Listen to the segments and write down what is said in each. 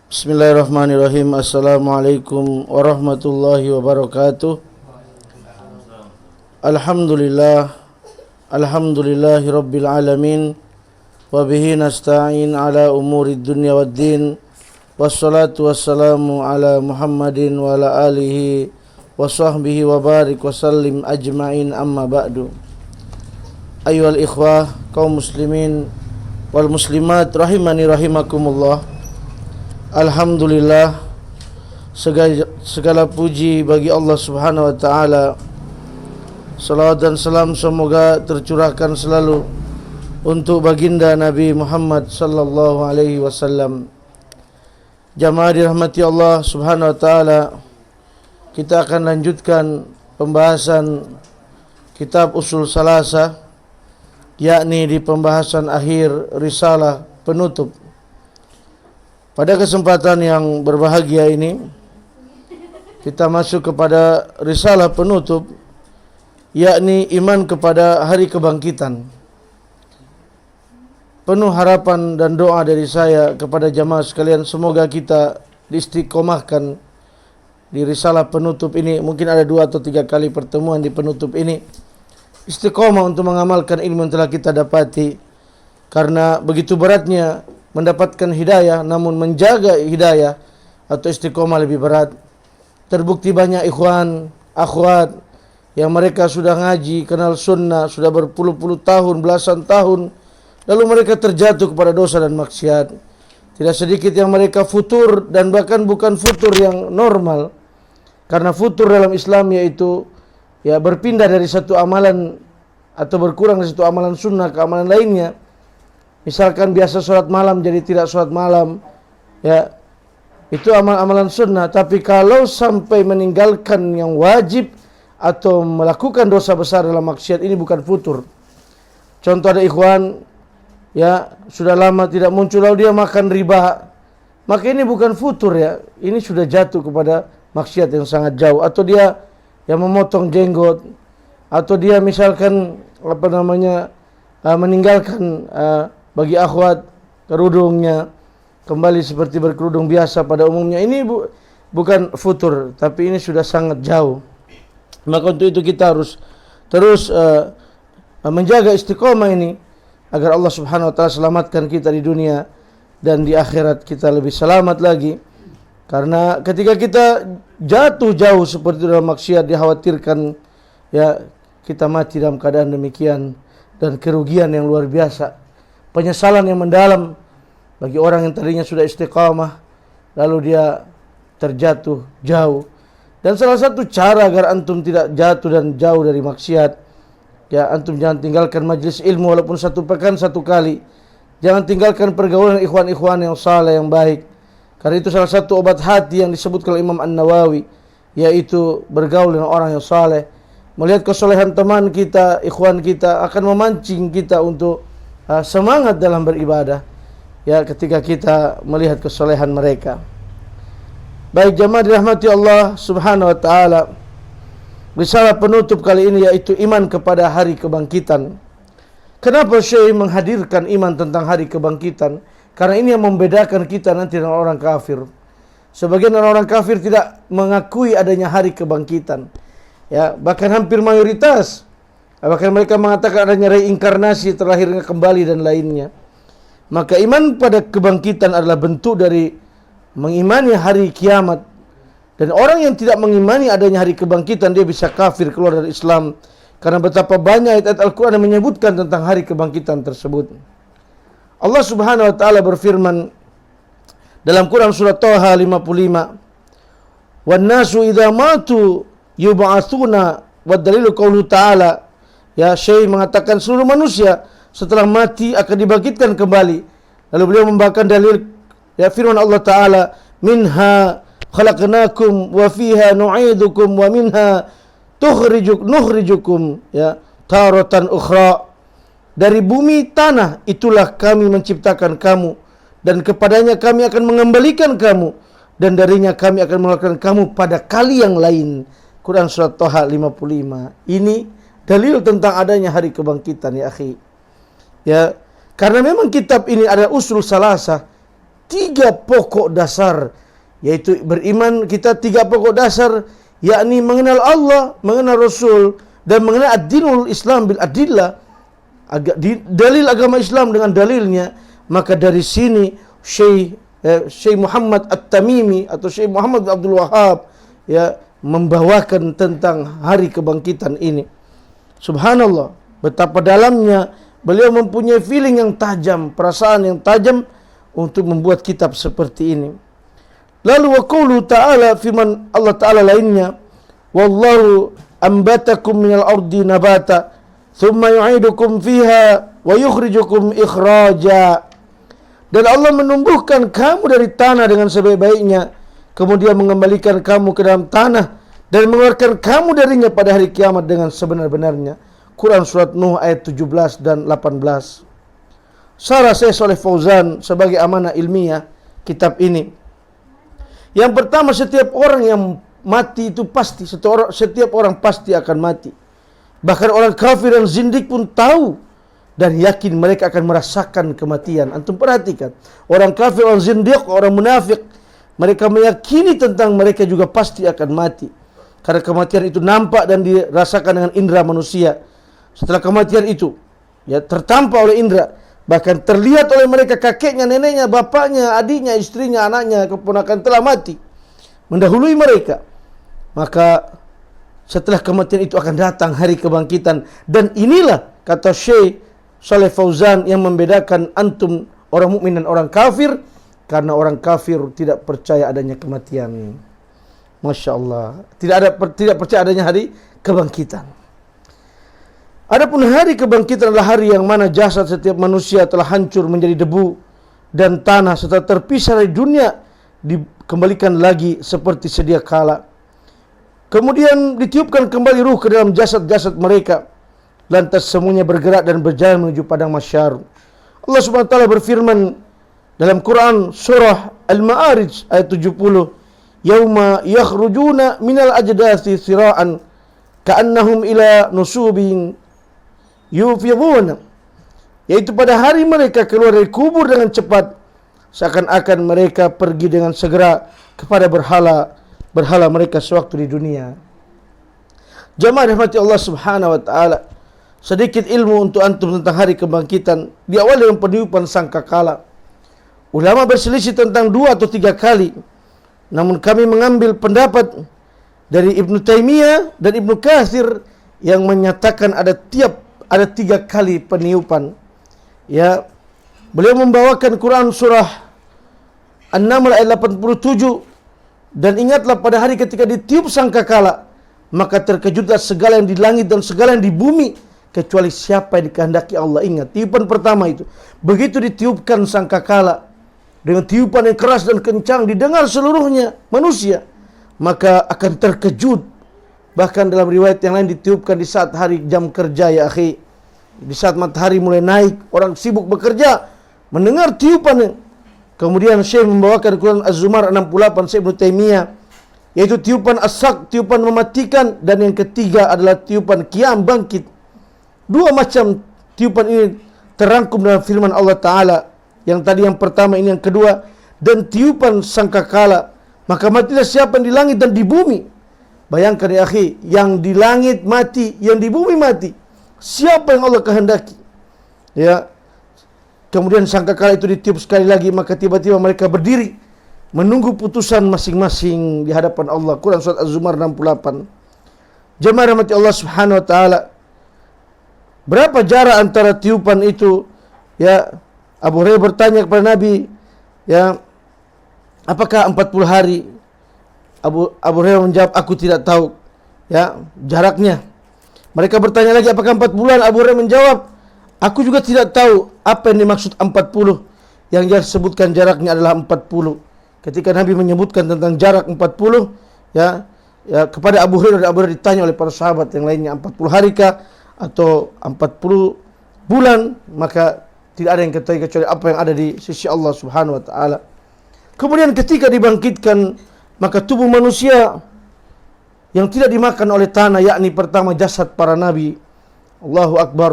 Bismillahirrahmanirrahim. Assalamualaikum warahmatullahi wabarakatuh. Alhamdulillah. Alhamdulillahi rabbil alamin. Wabihi nasta'in ala umurid dunya waddin. Wassalatu wassalamu ala Muhammadin wa ala alihi wa sahbihi wa barik wa sallim ajma'in, amma ba'du. Ayyuhal ikhwah, kaum muslimin wal muslimat rahimani rahimakumullah. Alhamdulillah, segala puji bagi Allah Subhanahu wa taala. Salawat dan salam semoga tercurahkan selalu untuk baginda Nabi Muhammad sallallahu alaihi wasallam. Jamaah dirahmati Allah Subhanahu wa taala, kita akan lanjutkan pembahasan kitab Ushul Salasah, yakni di pembahasan akhir risalah penutup. Pada kesempatan yang berbahagia ini, kita masuk kepada risalah penutup, yakni iman kepada hari kebangkitan. Penuh harapan dan doa dari saya kepada jamaah sekalian, semoga kita diistiqomahkan di risalah penutup ini. Mungkin ada 2 atau 3 kali pertemuan di penutup ini. Istiqomah untuk mengamalkan ilmu yang telah kita dapati, karena begitu beratnya mendapatkan hidayah, namun menjaga hidayah atau istiqomah lebih berat. Terbukti banyak ikhwan, akhwat yang mereka sudah ngaji, kenal sunnah, sudah berpuluh-puluh tahun, belasan tahun, lalu mereka terjatuh kepada dosa dan maksiat. Tidak sedikit yang mereka futur, dan bahkan bukan futur yang normal. Karena futur dalam Islam yaitu berpindah dari satu amalan atau berkurang dari satu amalan sunnah ke amalan lainnya. Misalkan biasa sholat malam jadi tidak sholat malam, itu amalan sunnah. Tapi kalau sampai meninggalkan yang wajib atau melakukan dosa besar dalam maksiat, ini bukan futur. Contoh, ada ikhwan sudah lama tidak muncul, lalu dia makan riba, maka ini bukan futur, ini sudah jatuh kepada maksiat yang sangat jauh. Atau dia yang memotong jenggot, atau dia misalkan meninggalkan bagi akhwat kerudungnya, kembali seperti berkerudung biasa pada umumnya. Ini bukan futur, tapi ini sudah sangat jauh. Maka untuk itu kita harus terus menjaga istiqomah ini, agar Allah Subhanahu wa taala selamatkan kita di dunia, dan di akhirat kita lebih selamat lagi. Karena ketika kita jatuh jauh seperti dalam maksiat, dikhawatirkan kita mati dalam keadaan demikian, dan kerugian yang luar biasa, penyesalan yang mendalam bagi orang yang tadinya sudah istiqamah lalu dia terjatuh jauh. Dan salah satu cara agar antum tidak jatuh dan jauh dari maksiat, antum jangan tinggalkan majlis ilmu walaupun 1 pekan 1 kali. Jangan tinggalkan pergaulan ikhwan-ikhwan yang saleh, yang baik. Karena itu salah satu obat hati yang disebut oleh Imam An-Nawawi, yaitu bergaul dengan orang yang saleh. Melihat kesolehan teman kita, ikhwan kita, akan memancing kita untuk semangat dalam beribadah, ketika kita melihat kesolehan mereka. Baik jamaah dirahmati Allah Subhanahu wa taala, risalah penutup kali ini yaitu iman kepada hari kebangkitan. Kenapa Syekh menghadirkan iman tentang hari kebangkitan? Karena ini yang membedakan kita nanti dengan orang kafir. Sebagian orang kafir tidak mengakui adanya hari kebangkitan, bahkan hampir mayoritas. Bahkan mereka mengatakan adanya reinkarnasi, terlahirnya kembali dan lainnya. Maka iman pada kebangkitan adalah bentuk dari mengimani hari kiamat. Dan orang yang tidak mengimani adanya hari kebangkitan, dia bisa kafir, keluar dari Islam. Karena betapa banyak ayat Al-Quran yang menyebutkan tentang hari kebangkitan tersebut. Allah Subhanahu wa taala berfirman dalam Quran surah Thaha 55, "Wan nasu idza matu yub'atsuna." Wa dalilu qaulu ta'ala, Syekh mengatakan seluruh manusia setelah mati akan dibangkitkan kembali. Lalu beliau membawakan dalil firman Allah Ta'ala, "Minha khalaqnakum wa fiha nu'idukum wa minha nukhrijukum taratan ukhra." Dari bumi tanah itulah kami menciptakan kamu, dan kepadanya kami akan mengembalikan kamu, dan darinya kami akan mengeluarkan kamu pada kali yang lain. Quran surat Thaha 55. Ini dalil tentang adanya hari kebangkitan, ya akhi. Karena memang kitab ini adalah Ushul Salasah, tiga pokok dasar, yaitu beriman kita tiga pokok dasar, yakni mengenal Allah, mengenal Rasul, dan mengenal ad-dinul Islam bil adillah, dalil agama Islam dengan dalilnya. Maka dari sini Syekh Muhammad At-Tamimi atau Syekh Muhammad bin Abdul Wahhab membawakan tentang hari kebangkitan ini. Subhanallah, betapa dalamnya beliau mempunyai feeling yang tajam, perasaan yang tajam untuk membuat kitab seperti ini. Lalu wa qawlu ta'ala, firman Allah Ta'ala lainnya, wallahu ambatakum minal ardi nabata thumma yu'idukum fiha wa yukhrijukum ikhraja. Dan Allah menumbuhkan kamu dari tanah dengan sebaik-baiknya, kemudian mengembalikan kamu ke dalam tanah dan mengeluarkan kamu darinya pada hari kiamat dengan sebenar-benarnya. Quran Surat Nuh ayat 17 dan 18. Syarah Syekh Shalih Fauzan sebagai amanah ilmiah kitab ini. Yang pertama, setiap orang yang mati itu pasti, setiap orang pasti akan mati. Bahkan orang kafir dan zindik pun tahu dan yakin mereka akan merasakan kematian. Antum perhatikan, orang kafir, orang zindik, orang munafik, mereka meyakini tentang mereka juga pasti akan mati. Karena kematian itu nampak dan dirasakan dengan indera manusia. Setelah kematian itu, tertampak oleh indera, bahkan terlihat oleh mereka, kakeknya, neneknya, bapaknya, adiknya, istrinya, anaknya, keponakan telah mati mendahului mereka. Maka setelah kematian itu akan datang hari kebangkitan. Dan inilah kata Syekh Shalih Fauzan yang membedakan antum orang mukmin dan orang kafir, karena orang kafir tidak percaya adanya kematian. Masya Allah, tidak percaya adanya hari kebangkitan. Adapun hari kebangkitan adalah hari yang mana jasad setiap manusia telah hancur menjadi debu dan tanah, setelah terpisah dari dunia dikembalikan lagi seperti sedia kala. Kemudian ditiupkan kembali ruh ke dalam jasad-jasad mereka, lantas semuanya bergerak dan berjalan menuju padang mahsyar. Allah Subhanahu wa taala berfirman dalam Quran surah Al-Ma'arij ayat 70, yauma yakhrujuna minal ajdathi sira'an ka'annahum ila nusubin yufidhun, yaitu pada hari mereka keluar dari kubur dengan cepat, seakan-akan mereka pergi dengan segera kepada berhala mereka sewaktu di dunia. Jamaah rahmati Allah Subhanahu wa taala, sedikit ilmu untuk antum tentang hari kebangkitan. Diawali dengan peniupan sangkakala. Ulama berselisih tentang 2 atau 3 kali, namun kami mengambil pendapat dari Ibnu Taimiyah dan Ibnu Katsir yang menyatakan ada 3 kali peniupan. Beliau membawakan Quran surah An-Naml ayat 87, dan ingatlah pada hari ketika ditiup sangkakala, maka terkejutlah segala yang di langit dan segala yang di bumi, kecuali siapa yang dikehendaki Allah. Ingat, tiupan pertama itu, begitu ditiupkan sangkakala dengan tiupan yang keras dan kencang, didengar seluruhnya manusia, maka akan terkejut. Bahkan dalam riwayat yang lain ditiupkan di saat hari jam kerja, ya akhi, di saat matahari mulai naik, orang sibuk bekerja, mendengar tiupan. Kemudian Syekh membawakan Quran Az-Zumar 68 Syekh Ibnu Taimiyah, yaitu tiupan as-sak, tiupan mematikan, dan yang ketiga adalah tiupan qiyam, bangkit. 2 macam tiupan ini terangkum dalam firman Allah Ta'ala. Yang tadi yang pertama, ini yang kedua. Dan tiupan sangkakala, maka matilah siapa yang di langit dan di bumi. Bayangkan ya akhi, yang di langit mati, yang di bumi mati. Siapa yang Allah kehendaki? Kemudian sangkakala itu ditiup sekali lagi, maka tiba-tiba mereka berdiri menunggu putusan masing-masing di hadapan Allah. Quran surat Az-Zumar 68. Jemaah rahmati Allah Subhanahu wa taala, berapa jarak antara tiupan itu? Abu Hurairah bertanya kepada Nabi, apakah 40 hari? Abu Hurairah menjawab, aku tidak tahu jaraknya. Mereka bertanya lagi, apakah 4 bulan? Abu Hurairah menjawab, aku juga tidak tahu apa yang dimaksud 40. Yang dia sebutkan jaraknya adalah 40. Ketika Nabi menyebutkan tentang jarak 40, kepada Abu Hurairah, ditanya oleh para sahabat yang lainnya, 40 hari kah atau 40 bulan? Maka tidak ada yang ketahui kecuali apa yang ada di sisi Allah Subhanahu wa taala. Kemudian ketika dibangkitkan, maka tubuh manusia yang tidak dimakan oleh tanah, yakni pertama jasad para nabi. Allahu Akbar.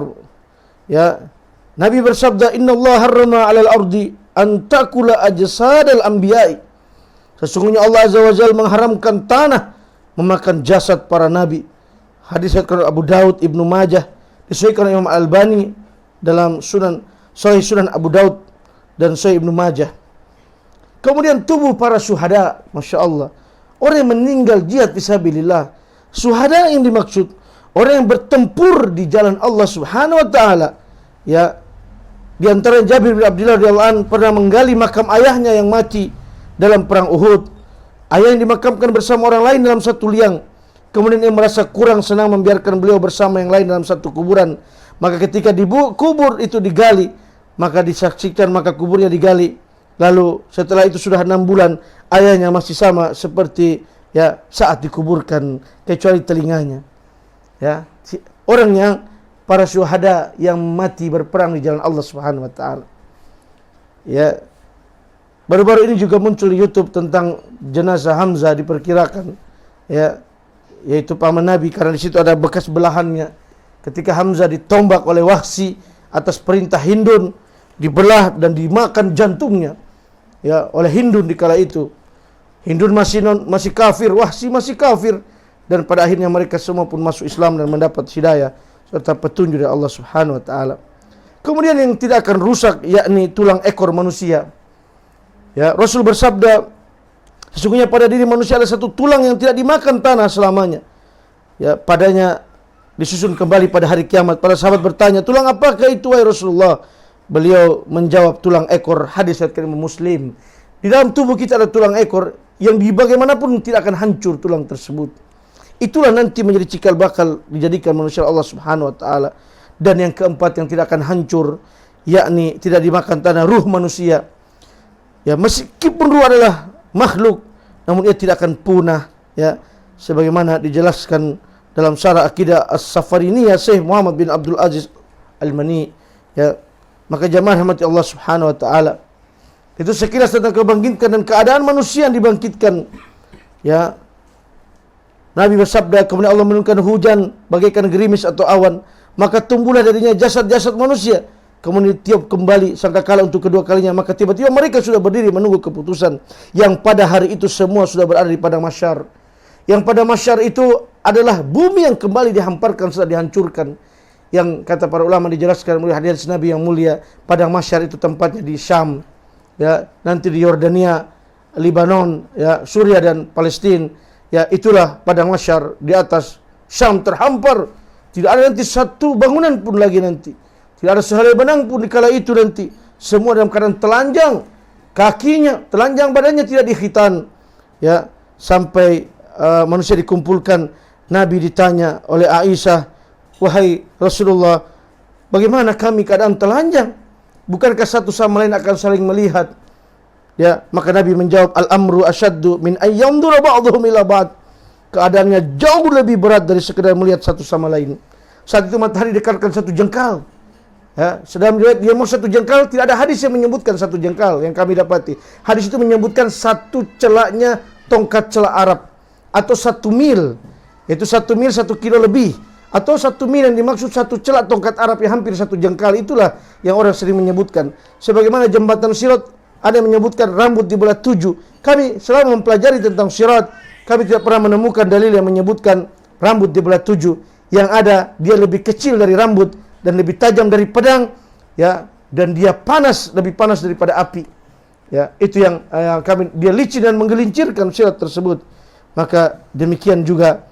Nabi bersabda, Inna Allah harrama 'alal ardi an takula ajsadal anbiya'i. Sesungguhnya Allah Azza wa Jalla mengharamkan tanah memakan jasad para nabi. Hadis riwayat Abu Daud, Ibnu Majah, disahihkan Imam Al-Albani dalam Sahih Sunan Abu Daud dan Sahih Ibnu Majah. Kemudian tubuh para syuhada, Masya Allah, orang yang meninggal jihad fisabilillah. Syuhada yang dimaksud orang yang bertempur di jalan Allah Subhanahu wa taala. Ya, di antara Jabir bin Abdullah radhiyallahu anhu pernah menggali makam ayahnya yang mati dalam perang Uhud. Ayah yang dimakamkan bersama orang lain dalam satu liang. Kemudian ia merasa kurang senang membiarkan beliau bersama yang lain dalam satu kuburan. Maka ketika kubur itu digali, maka disaksikan, maka kuburnya digali. Lalu setelah itu sudah 6 bulan, ayahnya masih sama seperti ya saat dikuburkan, kecuali telinganya. Ya, orang yang para syuhada yang mati berperang di jalan Allah Subhanahu wa taala. Ya. Baru-baru ini juga muncul di YouTube tentang jenazah Hamzah, diperkirakan ya, yaitu paman Nabi, karena di situ ada bekas belahannya. Ketika Hamzah ditombak oleh Wahsy atas perintah Hindun, dibelah dan dimakan jantungnya ya oleh Hindun di kala itu. Hindun masih kafir, Wahsy masih kafir, dan pada akhirnya mereka semua pun masuk Islam dan mendapat hidayah serta petunjuk dari Allah Subhanahu wa taala. Kemudian yang tidak akan rusak yakni tulang ekor manusia. Ya, Rasul bersabda, sesungguhnya pada diri manusia ada satu tulang yang tidak dimakan tanah selamanya. Ya, padanya disusun kembali pada hari kiamat. Para sahabat bertanya, tulang apakah itu wahai Rasulullah? Beliau menjawab, tulang ekor. Hadis riwayat Imam Muslim. Di dalam tubuh kita ada tulang ekor yang bagaimanapun tidak akan hancur tulang tersebut. Itulah nanti menjadi cikal bakal dijadikan manusia Allah Subhanahu wa taala. Dan yang keempat yang tidak akan hancur, yakni tidak dimakan tanah, ruh manusia. Ya, meskipun ruh adalah makhluk, namun ia tidak akan punah, ya, sebagaimana dijelaskan dalam syarah akidah As-Safariniyah Syekh Muhammad bin Abdul Aziz Al-Mani. Ya, maka jamaah rahmati Allah Subhanahu wa taala, itu sekilas tentang kebangkitan dan keadaan manusia yang dibangkitkan. Ya, Nabi bersabda, kemudian Allah menurunkan hujan bagaikan gerimis atau awan, maka tumbuhlah darinya jasad-jasad manusia. Kemudian tiup kembali sangkakala untuk kedua kalinya, maka tiba-tiba mereka sudah berdiri menunggu keputusan, yang pada hari itu semua sudah berada di padang mahsyar. Yang pada mahsyar itu adalah bumi yang kembali dihamparkan setelah dihancurkan. Yang kata para ulama dijelaskan oleh hadis Nabi yang mulia, padang mahsyar itu tempatnya di Syam, ya, nanti di Yordania, Lebanon, ya, Suriah dan Palestina. Ya, itulah padang mahsyar. Di atas Syam terhampar, tidak ada nanti satu bangunan pun lagi nanti. Tidak ada sehelai benang pun di kala itu nanti. Semua dalam keadaan telanjang kakinya, telanjang badannya, tidak dikhitan. Ya, sampai manusia dikumpulkan. Nabi ditanya oleh Aisyah, wahai Rasulullah, bagaimana kami keadaan telanjang? Bukankah satu sama lain akan saling melihat? Ya, maka Nabi menjawab, al-amru asyaddu min ayyamdura ba'dhum ila ba'd. Keadaannya jauh lebih berat dari sekedar melihat satu sama lain. Saat itu matahari dekatkan satu jengkal. Ya, sedang dilihat dia mau satu jengkal, tidak ada hadis yang menyebutkan satu jengkal yang kami dapati. Hadis itu menyebutkan satu celaknya tongkat celak Arab, atau 1 mil, yaitu 1 mil 1 kilo lebih, atau 1 mil yang dimaksud satu celak tongkat Arab yang hampir satu jengkal. Itulah yang orang sering menyebutkan. Sebagaimana jembatan Sirat ada yang menyebutkan rambut dibelah 7. Kami selama mempelajari tentang Sirat, kami tidak pernah menemukan dalil yang menyebutkan rambut dibelah 7. Yang ada dia lebih kecil dari rambut dan lebih tajam dari pedang, ya, dan dia panas, lebih panas daripada api. Ya, itu yang kami, dia licin dan menggelincirkan sirat tersebut. Maka demikian juga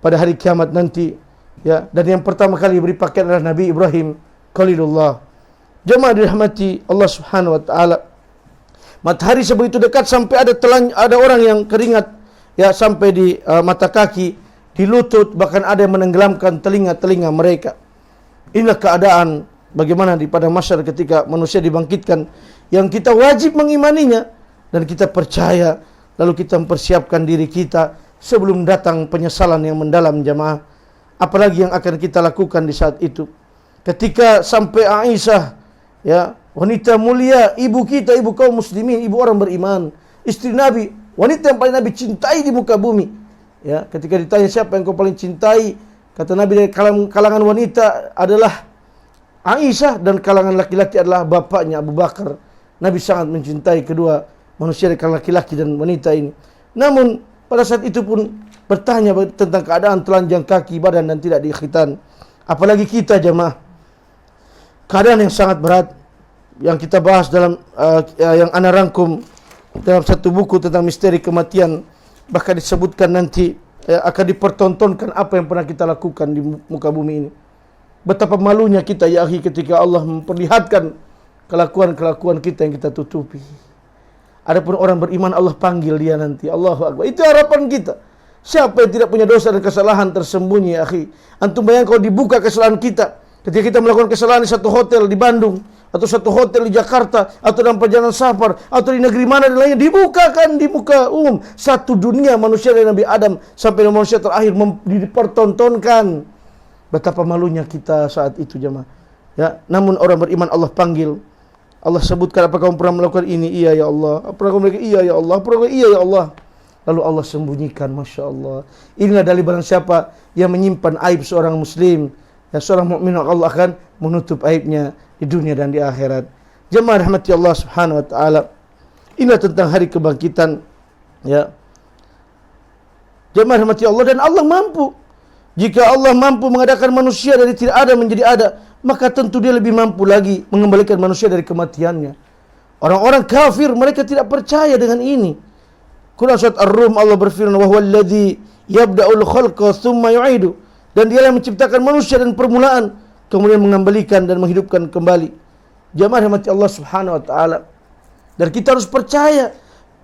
pada hari kiamat nanti, ya, dan yang pertama kali beri pakaian adalah Nabi Ibrahim Khalilullah. Jemaah dirahmati Allah Subhanahu wa taala. Matahari sebegitu dekat sampai ada orang yang keringat, ya, sampai di mata kaki, di lutut, bahkan ada yang menenggelamkan telinga-telinga mereka. Inilah keadaan bagaimana di padang mahsyar ketika manusia dibangkitkan, yang kita wajib mengimaninya dan kita percaya, lalu kita mempersiapkan diri kita sebelum datang penyesalan yang mendalam, jamaah. Apalagi yang akan kita lakukan di saat itu. Ketika sampai Aisyah, ya, wanita mulia, ibu kita, ibu kaum muslimin, ibu orang beriman, istri Nabi, wanita yang paling Nabi cintai di muka bumi. Ya, ketika ditanya siapa yang kau paling cintai, kata Nabi dari kalangan wanita adalah Aisyah, dan kalangan laki-laki adalah bapaknya Abu Bakar. Nabi sangat mencintai kedua manusia, laki-laki dan wanita ini. Namun pada saat itu pun bertanya tentang keadaan telanjang kaki, badan dan tidak dikhitan. Apalagi kita jemaah, keadaan yang sangat berat yang kita bahas dalam yang ana rangkum dalam satu buku tentang misteri kematian. Bahkan disebutkan nanti akan dipertontonkan apa yang pernah kita lakukan di muka bumi ini. Betapa malunya kita ya akhi ketika Allah memperlihatkan kelakuan-kelakuan kita yang kita tutupi. Adapun orang beriman Allah panggil dia nanti. Allahu Akbar. Itu harapan kita. Siapa yang tidak punya dosa dan kesalahan tersembunyi ya akhi? Antum bayangkan kalau dibuka kesalahan kita ketika kita melakukan kesalahan di satu hotel di Bandung, atau satu hotel di Jakarta, atau dalam perjalanan safar, atau di negeri mana dan lainnya, dibukakan di muka umum. Satu dunia manusia dari Nabi Adam sampai manusia terakhir dipertontonkan. Betapa malunya kita saat itu jemaah. Ya, namun orang beriman Allah panggil. Allah sebutkan, apakah kamu pernah melakukan ini? Iya ya Allah. Apakah kamu melakukan? Iya ya Allah. Apakah iya ya Allah. Lalu Allah sembunyikan, Masya Allah. Inilah dalil barang siapa yang menyimpan aib seorang muslim, ya, seorang mukmin, Allah akan menutup aibnya di dunia dan di akhirat. Jemaah rahmati Allah Subhanahu wa taala. Inilah tentang hari kebangkitan, ya. Jemaah rahmati Allah, dan Allah mampu. Jika Allah mampu mengadakan manusia dari tidak ada menjadi ada, maka tentu dia lebih mampu lagi mengembalikan manusia dari kematiannya. Orang-orang kafir mereka tidak percaya dengan ini. Quran surat Ar-Rum Allah berfirman, wa huwal ladzi yabda'ul khalqa tsumma yu'idu. Dan dialah yang menciptakan manusia dan permulaan, kemudian mengembalikan dan menghidupkan kembali. Jamaah rahmati Allah Subhanahu wa taala. Dan kita harus percaya,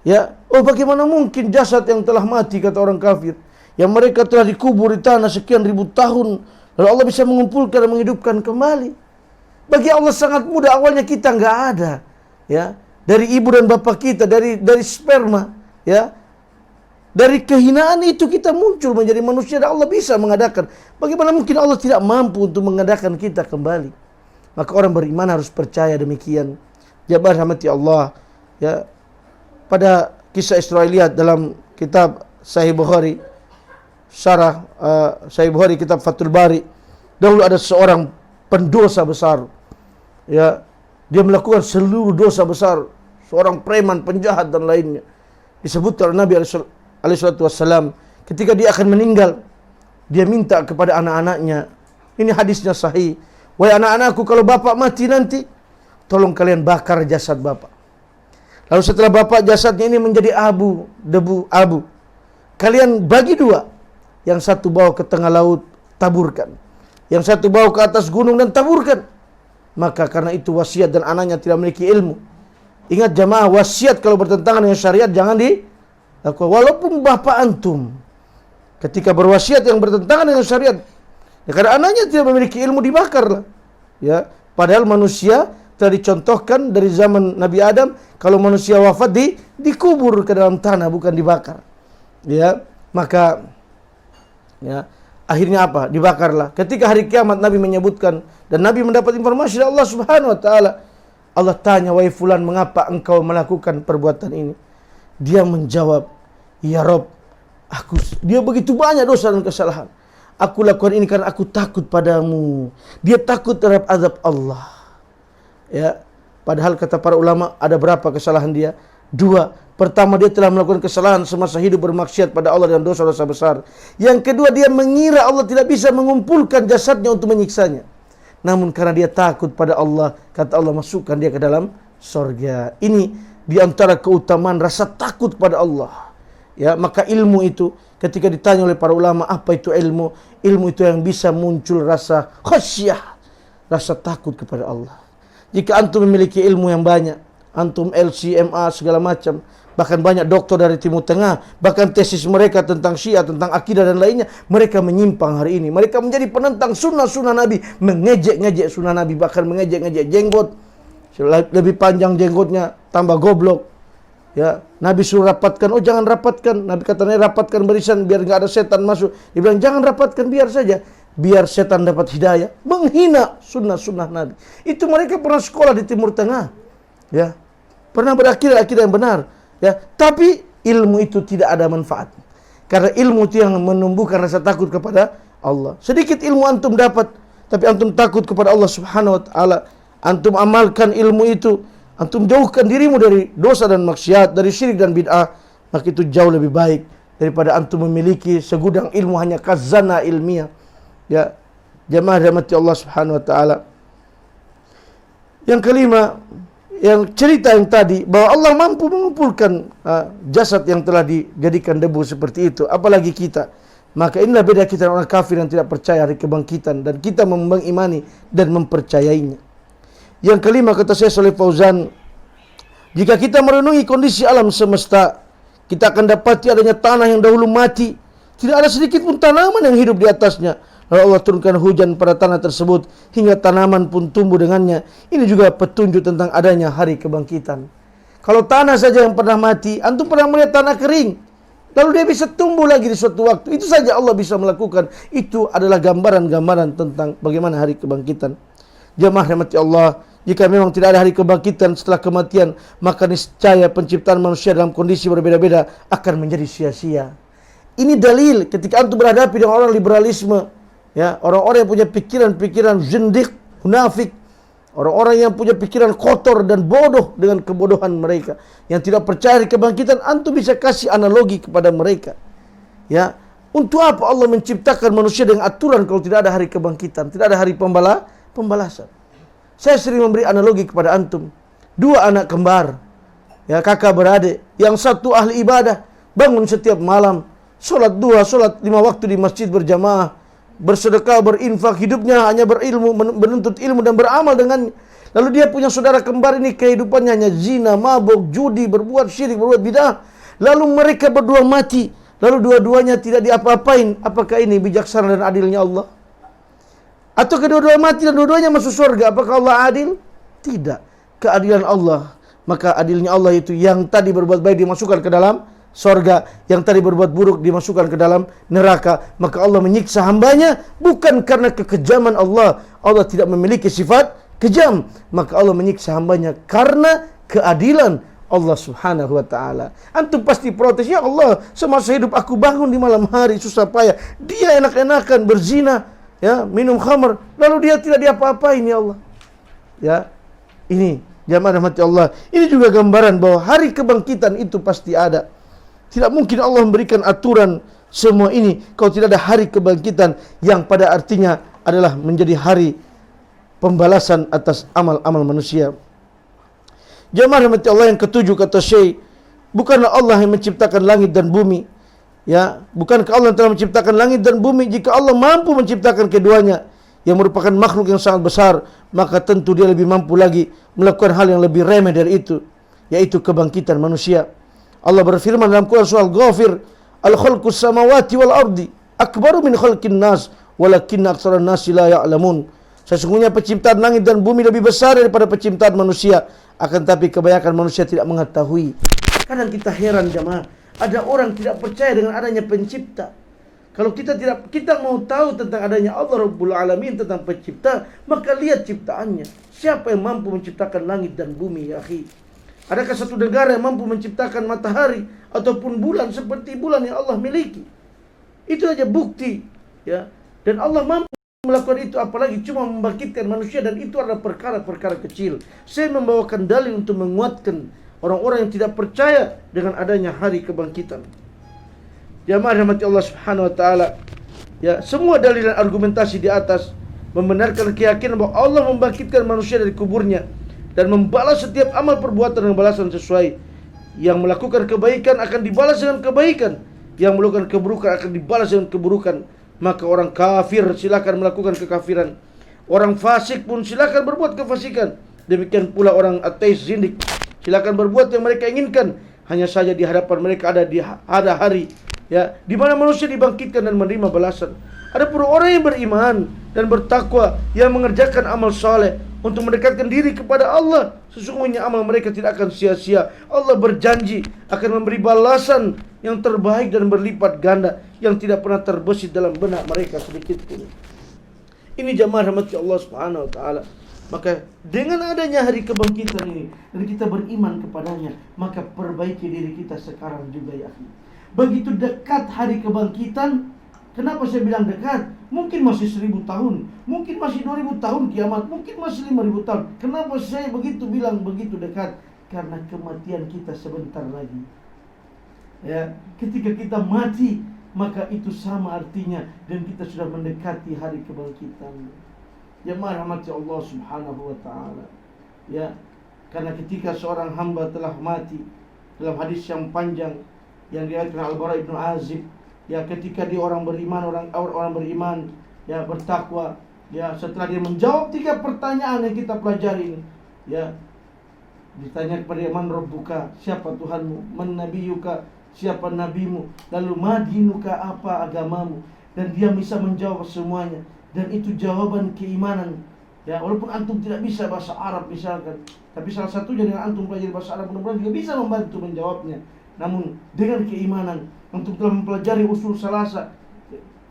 ya, oh bagaimana mungkin jasad yang telah mati, kata orang kafir, yang mereka telah dikubur di tanah sekian ribu tahun, lalu Allah bisa mengumpulkan dan menghidupkan kembali. Bagi Allah sangat mudah, awalnya kita enggak ada, ya. Dari ibu dan bapak kita, dari sperma, ya. Dari kehinaan itu kita muncul menjadi manusia dan Allah bisa mengadakan. Bagaimana mungkin Allah tidak mampu untuk mengadakan kita kembali? Maka orang beriman harus percaya demikian. Jamaah rahmati Allah, ya. Pada kisah Israiliyat dalam kitab Sahih Bukhari, syarah Sahih Bukhari, kitab Fathul Bari, dahulu ada seorang pendosa besar, ya. Dia melakukan seluruh dosa besar, seorang preman, penjahat dan lainnya. Disebutkan oleh Nabi alaihi salatu wassalam, ketika dia akan meninggal, dia minta kepada anak-anaknya. Ini hadisnya sahih. Wahai anak-anakku, kalau bapak mati nanti, tolong kalian bakar jasad bapak. Lalu setelah bapak jasadnya ini menjadi abu, debu, abu, kalian bagi dua. Yang satu bawa ke tengah laut, taburkan. Yang satu bawa ke atas gunung dan taburkan. Maka karena itu wasiat dan anaknya tidak memiliki ilmu. Ingat jamaah, wasiat kalau bertentangan dengan syariat jangan dilakukan. Walaupun bapak antum ketika berwasiat yang bertentangan dengan syariat, ya, karena anaknya tidak memiliki ilmu, dibakarlah. Ya, padahal manusia telah dicontohkan dari zaman Nabi Adam, kalau manusia wafat dikubur ke dalam tanah, bukan dibakar. Ya, maka ya, akhirnya apa? Dibakarlah. Ketika hari kiamat Nabi menyebutkan dan Nabi mendapat informasi dari Allah Subhanahu wa taala. Allah tanya, wahai fulan, mengapa engkau melakukan perbuatan ini? Dia menjawab, ya Rob, dia begitu banyak dosa dan kesalahan. Aku lakukan ini karena aku takut padamu. Dia takut terhadap azab Allah. Ya, padahal kata para ulama ada berapa kesalahan dia? 2. Pertama, dia telah melakukan kesalahan semasa hidup bermaksiat pada Allah dan dosa-dosa besar. Yang kedua, dia mengira Allah tidak bisa mengumpulkan jasadnya untuk menyiksanya. Namun karena dia takut pada Allah, kata Allah, masukkan dia ke dalam surga. Ini di antara keutamaan rasa takut pada Allah. Ya, maka ilmu itu ketika ditanya oleh para ulama, apa itu ilmu? Ilmu itu yang bisa muncul rasa khasyah, rasa takut kepada Allah. Jika antum memiliki ilmu yang banyak, antum LCMA segala macam, bahkan banyak doktor dari Timur Tengah, bahkan tesis mereka tentang Syiah, tentang akidah dan lainnya, mereka menyimpang hari ini. Mereka menjadi penentang sunnah-sunnah Nabi, mengejek-ngejek sunnah Nabi, bahkan mengejek-ngejek jenggot. Lebih panjang jenggotnya, tambah goblok. Ya, Nabi suruh rapatkan, oh jangan rapatkan. Nabi katanya rapatkan barisan biar enggak ada setan masuk. Dia bilang jangan rapatkan, biar saja, biar setan dapat hidayah. Menghina sunnah-sunnah Nabi. Itu mereka pernah sekolah di Timur Tengah. Ya, pernah berakidah yang benar. Ya, tapi ilmu itu tidak ada manfaat. Karena ilmu itu yang menumbuhkan rasa takut kepada Allah. Sedikit ilmu antum dapat, tapi antum takut kepada Allah Subhanahu wa taala. Antum amalkan ilmu itu, antum jauhkan dirimu dari dosa dan maksiat, dari syirik dan bid'ah, maka itu jauh lebih baik daripada antum memiliki segudang ilmu hanya khazanah ilmiah. Ya, jamaah rahmati Allah Subhanahu wa taala. Yang kelima, yang cerita yang tadi bahwa Allah mampu mengumpulkan jasad yang telah dijadikan debu seperti itu, apalagi kita. Maka inilah beda kita dengan orang kafir yang tidak percaya hari kebangkitan, dan kita mengimani dan mempercayainya. Yang kelima, kata saya Shalih Fauzan, jika kita merenungi kondisi alam semesta, kita akan dapati adanya tanah yang dahulu mati, tidak ada sedikit pun tanaman yang hidup di atasnya. Lalu Allah turunkan hujan pada tanah tersebut hingga tanaman pun tumbuh dengannya. Ini juga petunjuk tentang adanya hari kebangkitan. Kalau tanah saja yang pernah mati, antum pernah melihat tanah kering, lalu dia bisa tumbuh lagi di suatu waktu. Itu saja Allah bisa melakukan. Itu adalah gambaran-gambaran tentang bagaimana hari kebangkitan. Jemaah rahmati Allah, jika memang tidak ada hari kebangkitan setelah kematian, maka niscaya penciptaan manusia dalam kondisi berbeda-beda akan menjadi sia-sia. Ini dalil ketika antum berhadapi dengan orang liberalisme, ya, orang-orang yang punya pikiran-pikiran zindik, munafik, orang-orang yang punya pikiran kotor dan bodoh dengan kebodohan mereka, yang tidak percaya di kebangkitan, antum bisa kasih analogi kepada mereka. Ya, untuk apa Allah menciptakan manusia dengan aturan kalau tidak ada hari kebangkitan, tidak ada hari pembalasan? Saya sering memberi analogi kepada antum. Dua anak kembar, ya, kakak beradik, yang satu ahli ibadah, bangun setiap malam, sholat 2, sholat 5 waktu di masjid berjamaah, bersedekah, berinfak, hidupnya hanya berilmu, menuntut ilmu dan beramal dengan. Lalu dia punya saudara kembar ini kehidupannya hanya zina, mabuk, judi, berbuat syirik, berbuat bidah. Lalu mereka berdua mati, lalu dua-duanya tidak diapa-apain. Apakah ini bijaksana dan adilnya Allah? Atau kedua-duanya mati dan dua-duanya masuk surga? Apakah Allah adil? Tidak. Keadilan Allah, maka adilnya Allah itu yang tadi berbuat baik dimasukkan ke dalam surga, yang tadi berbuat buruk dimasukkan ke dalam neraka. Maka Allah menyiksa hambanya bukan karena kekejaman Allah. Allah tidak memiliki sifat kejam. Maka Allah menyiksa hambanya karena keadilan Allah Subhanahu wa ta'ala. Antum pasti protes, ya Allah, semasa hidup aku bangun di malam hari susah payah, dia enak-enakan berzina, ya, minum khamr, lalu dia tidak diapa-apain, ya Allah. Ya, ini jamaah rahmati Allah, ini juga gambaran bahwa hari kebangkitan itu pasti ada. Tidak mungkin Allah memberikan aturan semua ini kalau tidak ada hari kebangkitan yang pada artinya adalah menjadi hari pembalasan atas amal-amal manusia. Jamaah rahmati Allah, yang ketujuh, kata Syekh, bukanlah Allah yang menciptakan langit dan bumi. Ya, bukankah Allah yang telah menciptakan langit dan bumi? Jika Allah mampu menciptakan keduanya yang merupakan makhluk yang sangat besar, maka tentu dia lebih mampu lagi melakukan hal yang lebih remeh dari itu, yaitu kebangkitan manusia. Allah berfirman dalam Quran surah Al-Ghafir, "Al-khalqus samawati wal ardi akbaru min khalqin nas, walakinna aktsaran nasi la ya'lamun." Sesungguhnya penciptaan langit dan bumi lebih besar daripada penciptaan manusia, akan tapi kebanyakan manusia tidak mengetahui. Kadang kita heran jamaah, ada orang tidak percaya dengan adanya pencipta. Kalau kita mau tahu tentang adanya Allah Rabbul Alamin, tentang pencipta, maka lihat ciptaannya. Siapa yang mampu menciptakan langit dan bumi, ya akhi? Adakah satu negara yang mampu menciptakan matahari ataupun bulan seperti bulan yang Allah miliki? Itu aja bukti, ya. Dan Allah mampu melakukan itu, apalagi cuma membangkitkan manusia, dan itu adalah perkara-perkara kecil. Saya membawakan dalil untuk menguatkan orang-orang yang tidak percaya dengan adanya hari kebangkitan. Jamaah rahmati Allah Subhanahu wa taala, ya, semua dalil dan argumentasi di atas membenarkan keyakinan bahwa Allah membangkitkan manusia dari kuburnya dan membalas setiap amal perbuatan dengan balasan sesuai. Yang melakukan kebaikan akan dibalas dengan kebaikan, yang melakukan keburukan akan dibalas dengan keburukan. Maka orang kafir silakan melakukan kekafiran, orang fasik pun silakan berbuat kefasikan. Demikian pula orang ateis zindik, silakan berbuat yang mereka inginkan. Hanya saja di hadapan mereka ada hari, ya, di mana manusia dibangkitkan dan menerima balasan. Adapun orang yang beriman dan bertakwa, yang mengerjakan amal saleh untuk mendekatkan diri kepada Allah, sesungguhnya amal mereka tidak akan sia-sia. Allah berjanji akan memberi balasan yang terbaik dan berlipat ganda, yang tidak pernah terbesit dalam benak mereka sedikit pun. Ini jamaah rahmati Allah Subhanahu wa taala. Maka dengan adanya hari kebangkitan ini dan kita beriman kepadanya, maka perbaiki diri kita sekarang juga, ya. Begitu dekat hari kebangkitan, Kenapa saya bilang dekat? Mungkin masih 1000 tahun, mungkin masih 2000 tahun kiamat, mungkin masih 5000 tahun. Kenapa saya begitu bilang begitu dekat? Karena kematian kita sebentar lagi. Ya, ketika kita mati, maka itu sama artinya dan kita sudah mendekati hari kebangkitan. Ya, rahmati Allah Subhanahu wa taala. Ya, karena ketika seorang hamba telah mati, dalam hadis yang panjang yang diriwayatkan Al-Bara bin Azib, ya, ketika dia orang beriman, orang beriman, ya, bertakwa, ya, setelah dia menjawab 3 pertanyaan yang kita pelajari ini, ya, ditanya kepada dia, man rabbuka, siapa Tuhanmu, man nabiyuka, siapa nabimu, lalu madinuka, apa agamamu, dan dia bisa menjawab semuanya, dan itu jawaban keimanan. Ya, walaupun antum tidak bisa bahasa Arab misalkan, tapi salah satunya dengan antum pelajari bahasa Arab, mudah-mudahan juga bisa membantu menjawabnya. Namun dengan keimanan, untuk telah mempelajari usul salasa,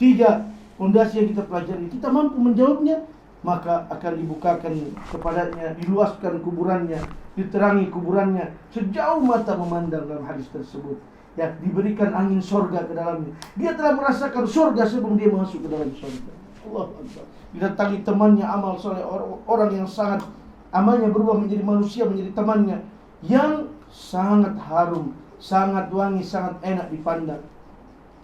3 fondasi yang kita pelajari, kita mampu menjawabnya, maka akan dibukakan kepadanya, diluaskan kuburannya, diterangi kuburannya sejauh mata memandang dalam hadis tersebut. Ya, diberikan angin sorga ke dalamnya. Dia telah merasakan sorga sebelum dia masuk ke dalam sorga. Allah Akbar. Didatangi temannya amal soleh, orang yang sangat amalnya berubah menjadi manusia, menjadi temannya yang sangat harum, sangat wangi, sangat enak dipandang.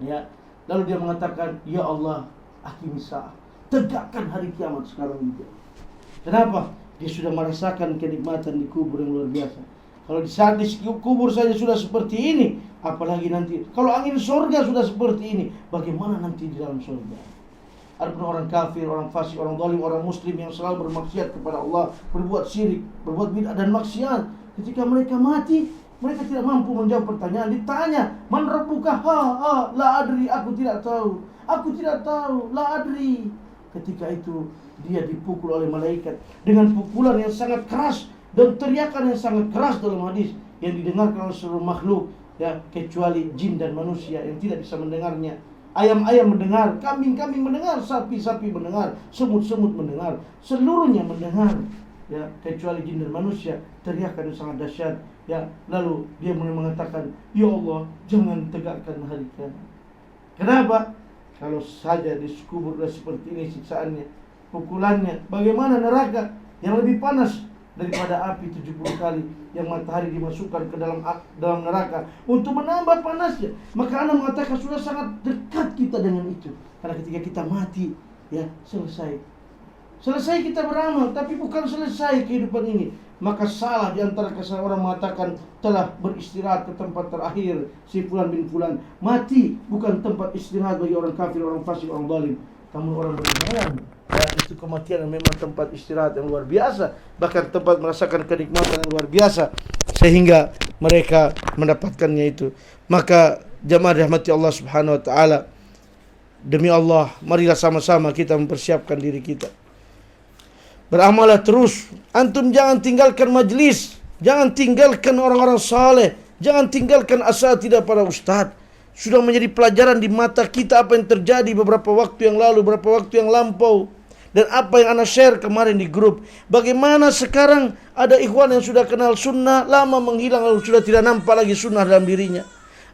Ya, lalu dia mengatakan, ya Allah, akhimisa, tegakkan hari kiamat sekarang juga. Kenapa? Dia sudah merasakan kenikmatan di kubur yang luar biasa. Kalau di saat di kubur saja sudah seperti ini, apalagi nanti kalau angin surga sudah seperti ini, bagaimana nanti di dalam surga? Adapun orang kafir, orang fasik, orang zalim, orang muslim yang selalu bermaksiat kepada Allah, berbuat syirik, berbuat bid'ah dan maksiat, ketika mereka mati, mereka tidak mampu menjawab pertanyaan. Ditanya, man rabbuka? La adri, aku tidak tahu. Aku tidak tahu, la adri. Ketika itu dia dipukul oleh malaikat dengan pukulan yang sangat keras dan teriakan yang sangat keras dalam hadis yang didengarkan oleh seluruh makhluk, ya, kecuali jin dan manusia yang tidak bisa mendengarnya. Ayam-ayam mendengar, kambing-kambing mendengar, sapi-sapi mendengar, semut-semut mendengar, seluruhnya mendengar, ya, kecuali jin dan manusia. Teriakan yang sangat dahsyat, ya. Lalu dia mulai mengatakan, ya Allah, jangan tegakkan hari kiamat. Kenapa? Kalau saja di kubur seperti ini siksaannya, pukulannya, bagaimana neraka yang lebih panas daripada api 70 kali yang matahari dimasukkan ke dalam neraka untuk menambah panasnya. Maka Anda mengatakan sudah sangat dekat kita dengan itu. Karena ketika kita mati, ya, selesai kita beramal, tapi bukan selesai kehidupan ini. Maka salah di antara kesalahan orang mengatakan telah beristirahat ke tempat terakhir si fulan bin fulan. Mati bukan tempat istirahat bagi orang kafir, orang fasik, orang zalim. Namun orang beriman, ya, itu kematian yang memang tempat istirahat yang luar biasa, bahkan tempat merasakan kenikmatan yang luar biasa, sehingga mereka mendapatkannya itu. Maka jamaah rahmati Allah Subhanahu wa taala, demi Allah, marilah sama-sama kita mempersiapkan diri kita. Beramallah terus. Antum jangan tinggalkan majlis, jangan tinggalkan orang-orang saleh, jangan tinggalkan asatidzah para ustaz. Sudah menjadi pelajaran di mata kita apa yang terjadi beberapa waktu yang lalu, beberapa waktu yang lampau, dan apa yang ana share kemarin di grup. Bagaimana sekarang ada ikhwan yang sudah kenal sunnah, lama menghilang lalu sudah tidak nampak lagi sunnah dalam dirinya.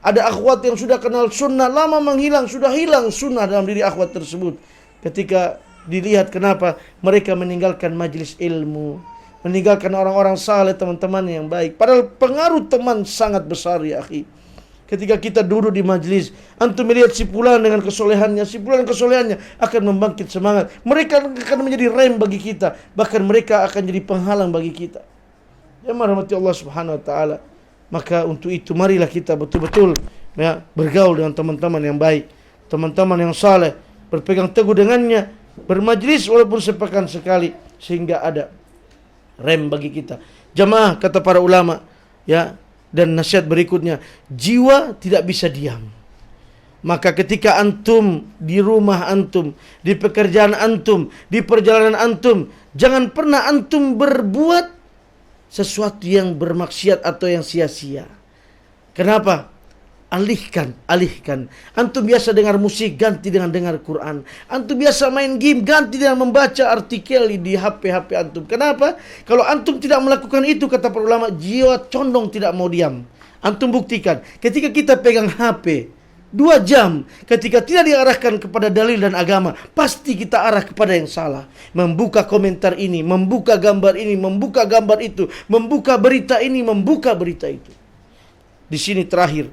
Ada akhwat yang sudah kenal sunnah, lama menghilang, sudah hilang sunnah dalam diri akhwat tersebut. Ketika dilihat kenapa mereka meninggalkan majlis ilmu, meninggalkan orang-orang saleh, teman-teman yang baik. Padahal pengaruh teman sangat besar, ya akhi. Ketika kita duduk di majlis, antum melihat si fulan dengan kesolehannya, si fulan kesolehannya akan membangkit semangat. Mereka akan menjadi rem bagi kita, bahkan mereka akan jadi penghalang bagi kita. Ya rahmati Allah Subhanahu wa taala. Maka untuk itu marilah kita betul-betul, ya, bergaul dengan teman-teman yang baik, teman-teman yang saleh, berpegang teguh dengannya, bermajlis walaupun sepekan sekali, sehingga ada rem bagi kita. Jamaah, kata para ulama, ya, dan nasihat berikutnya, jiwa tidak bisa diam. Maka ketika antum di rumah antum, di pekerjaan antum, di perjalanan antum, jangan pernah antum berbuat sesuatu yang bermaksiat atau yang sia-sia. Kenapa? Alihkan. Antum biasa dengar musik, ganti dengan dengar Quran. Antum biasa main game, ganti dengan membaca artikel di HP antum. Kenapa? Kalau antum tidak melakukan itu, kata para ulama, jiwa condong tidak mau diam. Antum buktikan, ketika kita pegang HP, 2 jam ketika tidak diarahkan kepada dalil dan agama, pasti kita arah kepada yang salah. Membuka komentar ini, membuka gambar ini, membuka gambar itu, membuka berita ini, membuka berita itu. Di sini terakhir,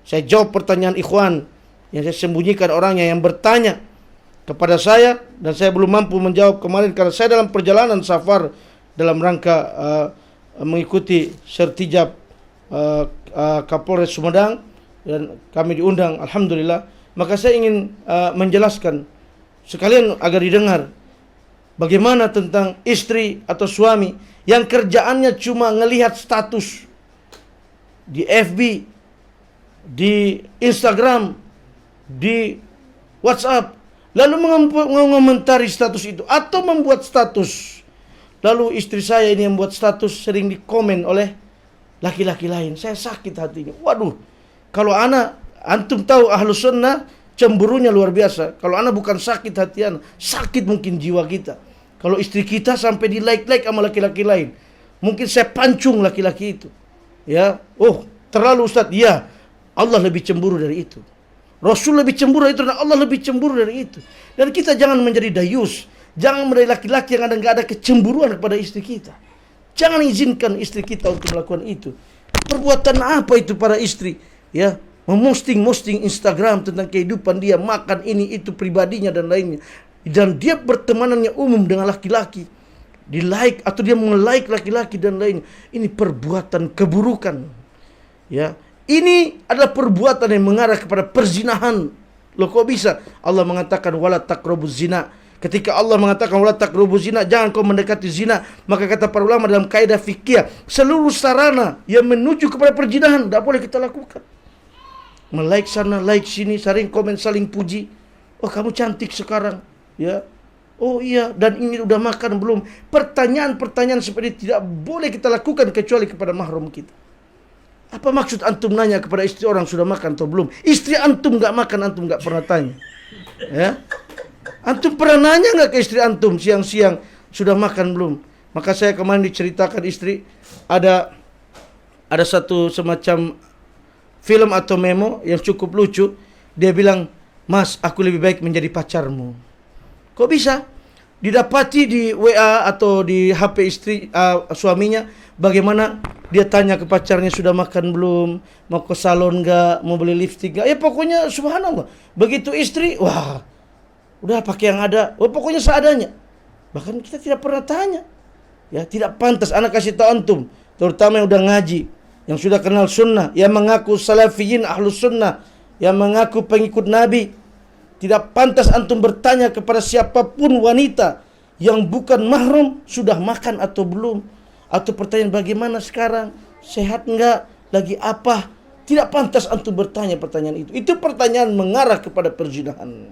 saya jawab pertanyaan ikhwan yang saya sembunyikan orangnya yang bertanya kepada saya dan saya belum mampu menjawab kemarin karena saya dalam perjalanan safar dalam rangka mengikuti sertijab Kapolres Sumedang dan kami diundang, alhamdulillah. Maka saya ingin menjelaskan sekalian agar didengar bagaimana tentang istri atau suami yang kerjaannya cuma ngelihat status di FB, di Instagram, di WhatsApp, lalu mengomentari status itu atau membuat status. Lalu istri saya ini yang membuat status sering dikomen oleh laki-laki lain. Saya sakit hatinya. Waduh, kalau antum tahu Ahlus Sunnah cemburunya luar biasa. Kalau bukan sakit hati sakit mungkin jiwa kita. Kalau istri kita sampai di like sama laki-laki lain, mungkin saya pancung laki-laki itu. Ya, oh terlalu Ustaz. Ya, Allah lebih cemburu dari itu. Rasul lebih cemburu dari itu dan Allah lebih cemburu dari itu. Dan kita jangan menjadi dayus. Jangan menjadi laki-laki yang nggak ada kecemburuan kepada istri kita. Jangan izinkan istri kita untuk melakukan itu. Perbuatan apa itu para istri? Ya, memosting Instagram tentang kehidupan dia, makan ini itu pribadinya dan lainnya. Dan dia bertemanannya umum dengan laki-laki. Di like atau dia nge-like laki-laki dan lainnya. Ini perbuatan keburukan. Ya, ini adalah perbuatan yang mengarah kepada perzinahan. Loh kok bisa? Allah mengatakan wala taqrabuz zina. Ketika Allah mengatakan wala taqrabuz zina, jangan kau mendekati zina, maka kata para ulama dalam kaidah fikih, seluruh sarana yang menuju kepada perzinahan tidak boleh kita lakukan. Like sana, like sini, saling komen, saling puji. Oh kamu cantik sekarang, ya. Oh iya, dan ini udah makan belum? Pertanyaan-pertanyaan seperti ini tidak boleh kita lakukan kecuali kepada mahram kita. Apa maksud antum nanya kepada istri orang sudah makan atau belum? Istri antum nggak makan, antum nggak pernah tanya. Ya, antum pernah nanya nggak ke istri antum siang-siang sudah makan belum? Maka saya kemarin diceritakan istri ada satu semacam film atau memo yang cukup lucu. Dia bilang, "Mas, aku lebih baik menjadi pacarmu." Kok bisa? Didapati di WA atau di HP istri suaminya, bagaimana dia tanya ke pacarnya sudah makan belum, mau ke salon enggak, mau beli lipstik enggak. Ya pokoknya subhanallah. Begitu istri, wah, udah pakai yang ada. Oh pokoknya seadanya. Bahkan kita tidak pernah tanya. Ya, tidak pantas anak kasih tahu antum, terutama yang udah ngaji, yang sudah kenal sunnah, yang mengaku salafiyin ahlus sunnah, yang mengaku pengikut Nabi. Tidak pantas antum bertanya kepada siapapun wanita yang bukan mahram sudah makan atau belum. Atau pertanyaan bagaimana sekarang, sehat enggak, lagi apa. Tidak pantas antum bertanya pertanyaan itu. Itu pertanyaan mengarah kepada perzinahan.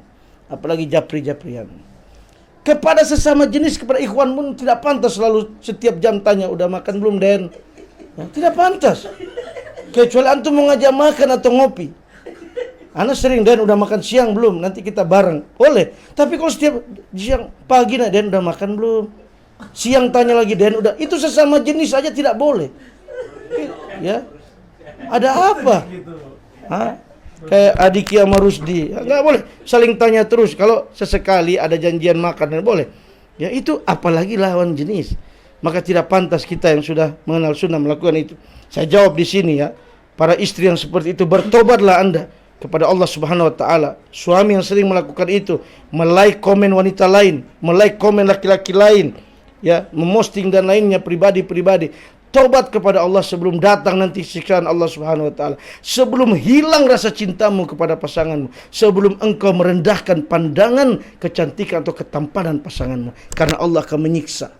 Apalagi japri-japrian. Kepada sesama jenis, kepada ikhwan pun tidak pantas selalu setiap jam tanya, udah makan belum Den? Ya, tidak pantas. Kecuali antum mau ngajak makan atau ngopi. Anak sering, Den udah makan siang belum? Nanti kita bareng. Boleh. Tapi kalau setiap siang pagi, nah Den udah makan belum? Siang tanya lagi, Den udah. Itu sesama jenis aja tidak boleh. Ya. Ada apa? Hah? Kayak Adiki sama Rusdi. Enggak boleh saling tanya terus. Kalau sesekali ada janjian makan, dan boleh. Ya itu apalagi lawan jenis. Maka tidak pantas kita yang sudah mengenal sunnah melakukan itu. Saya jawab di sini ya. Para istri yang seperti itu, bertobatlah Anda kepada Allah Subhanahu wa taala. Suami yang sering melakukan itu, melike komen wanita lain, melike komen laki-laki lain, ya, memosting dan lainnya pribadi-pribadi. Tobat kepada Allah sebelum datang nanti siksaan Allah Subhanahu wa taala. Sebelum hilang rasa cintamu kepada pasanganmu, sebelum engkau merendahkan pandangan kecantikan atau ketampanan pasanganmu, karena Allah akan menyiksa.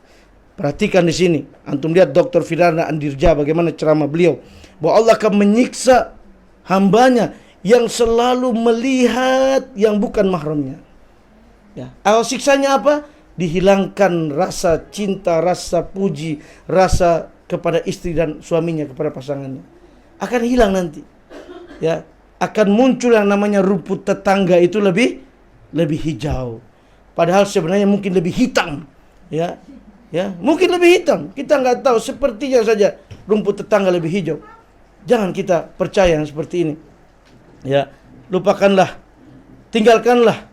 Perhatikan di sini, antum lihat Dr. Firana Andirja bagaimana ceramah beliau, bahwa Allah akan menyiksa hambanya yang selalu melihat yang bukan mahramnya. Ya, awal siksanya apa? Dihilangkan rasa cinta, rasa puji, rasa kepada istri dan suaminya, kepada pasangannya. Akan hilang nanti. Ya, akan muncul yang namanya rumput tetangga itu lebih hijau. Padahal sebenarnya mungkin lebih hitam. Ya. Ya, mungkin lebih hitam. Kita nggak tahu, sepertinya saja rumput tetangga lebih hijau. Jangan kita percaya yang seperti ini. Ya, lupakanlah, tinggalkanlah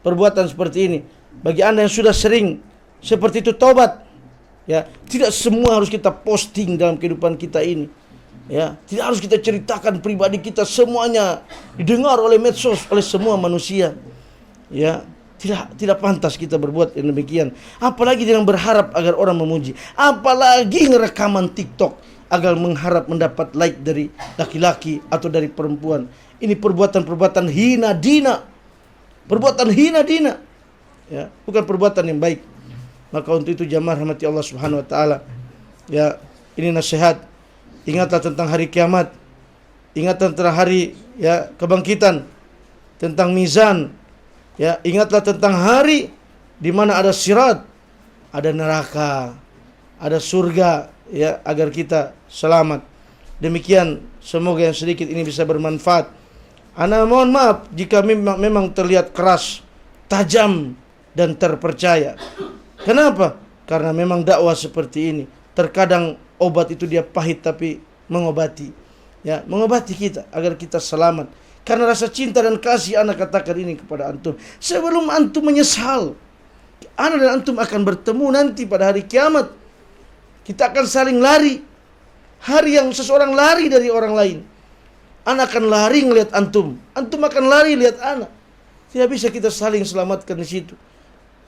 perbuatan seperti ini. Bagi Anda yang sudah sering seperti itu, taubat. Ya, tidak semua harus kita posting dalam kehidupan kita ini. Ya, tidak harus kita ceritakan pribadi kita semuanya didengar oleh medsos, oleh semua manusia. Ya, tidak pantas kita berbuat yang demikian. Apalagi dengan berharap agar orang memuji. Apalagi ngerekaman TikTok agar mengharap mendapat like dari laki-laki atau dari perempuan. Ini perbuatan-perbuatan hina dina. Perbuatan hina dina. Ya, bukan perbuatan yang baik. Maka untuk itu jamaah rahmati Allah Subhanahu wa taala, ya, ini nasihat. Ingatlah tentang hari kiamat. Ingatlah tentang hari, ya, kebangkitan, tentang mizan. Ya, ingatlah tentang hari di mana ada sirat, ada neraka, ada surga, ya, agar kita selamat. Demikian, semoga yang sedikit ini bisa bermanfaat. Ana mohon maaf jika memang terlihat keras, tajam dan terpercaya. Kenapa? Karena memang dakwah seperti ini. Terkadang obat itu dia pahit tapi mengobati. Ya, mengobati kita agar kita selamat. Karena rasa cinta dan kasih ana katakan ini kepada antum. Sebelum antum menyesal, ana dan antum akan bertemu nanti pada hari kiamat. Kita akan saling lari. Hari yang seseorang lari dari orang lain. Ana akan lari ngelihat antum. Antum akan lari lihat ana. Tidak bisa kita saling selamatkan di situ.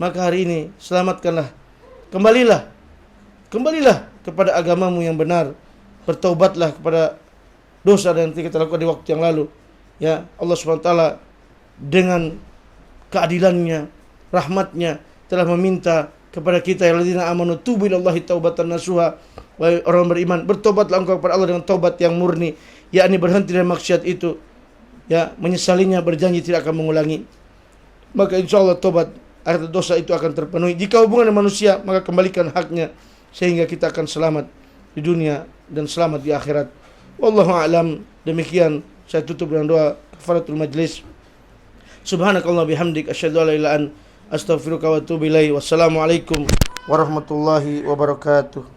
Maka hari ini selamatkanlah. Kembalilah kepada agamamu yang benar. Bertaubatlah kepada dosa yang kita lakukan di waktu yang lalu. Ya, Allah SWT dengan keadilannya, rahmatnya telah meminta kepada kita yang alladzina amanu tubu ilallahi taubatan nasuha. Wahai orang beriman, bertobatlah engkau kepada Allah dengan taubat yang murni, yakni berhenti dari maksiat itu, ya, menyesalinya, berjanji tidak akan mengulangi. Maka insyaallah tobat agar dosa itu akan terpenuhi. Jika hubungan dengan manusia, maka kembalikan haknya sehingga kita akan selamat di dunia dan selamat di akhirat. Wallahu a'lam. Demikian saya tutup dengan doa kafaratul majlis. Subhanakallah bihamdik asyhadu an la ilaha illa anta astaghfiruka wa atubu ilaik. Wassalamualaikum warahmatullahi wabarakatuh.